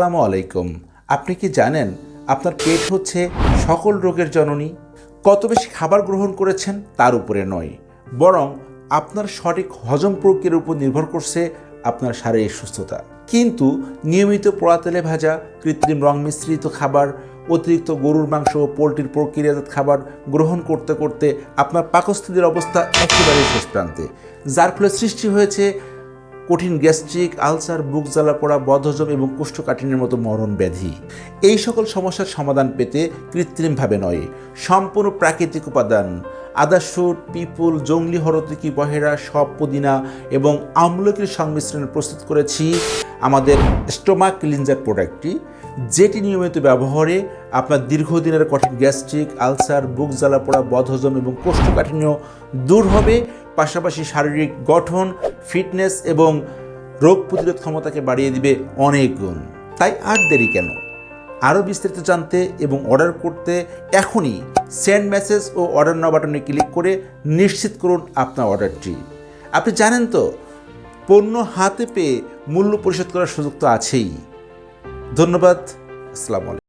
আসসালামু আলাইকুম। আপনি কি জানেন আপনার পেট হচ্ছে সকল রোগের জননী? কত বেশি খাবার গ্রহণ করেছেন তার উপরে নয়, বরং আপনার সঠিক হজম প্রক্রিয়ার উপর নির্ভর করছে আপনার শারীরিক সুস্থতা। কিন্তু নিয়মিত পোড়া তেলে ভাজা, কৃত্রিম রং মিশ্রিত খাবার, অতিরিক্ত গরুর মাংস ও পোলট্রির প্রক্রিয়াজাত খাবার গ্রহণ করতে করতে আপনার পাকস্থলীর অবস্থা একেবারেই শেষ প্রান্তে, যার ফলে সৃষ্টি হয়েছে কঠিন গ্যাস্ট্রিক, আলসার, বুক জ্বালা পোড়া, বদহজম এবং কোষ্ঠকাঠিন্যের মতো মরণ ব্যাধি। এই সকল সমস্যার সমাধান পেতে কৃত্রিমভাবে নয়, সম্পূর্ণ প্রাকৃতিক উপাদান আদা শুট, পিপুল, জংলি হরতকি, বহেরা, সব পুদিনা এবং আমলকির সংমিশ্রণে প্রস্তুত করেছি আমাদের স্টোমাক ক্লিনজার প্রোডাক্টটি, যেটি নিয়মিত ব্যবহারে আপনার দীর্ঘদিনের কঠিন গ্যাস্ট্রিক, আলসার, বুক জ্বালা পোড়া, বদহজম এবং কোষ্ঠকাঠিন্য দূর হবে, পাশাপাশি শারীরিক গঠন, ফিটনেস এবং রোগ প্রতিরোধ ক্ষমতাকে বাড়িয়ে দিবে অনেক গুণ। তাই আর দেরি কেন? আরও বিস্তারিত জানতে এবং অর্ডার করতে এখনই সেন্ড মেসেজ ও অর্ডার নাও বাটনে ক্লিক করে নিশ্চিত করুন আপনার অর্ডারটি। আপনি জানেন তো, পণ্য হাতে পেয়ে মূল্য পরিশোধ করার সুযোগ তো আছেই। ধন্যবাদ। আসসালামু আলাইকুম।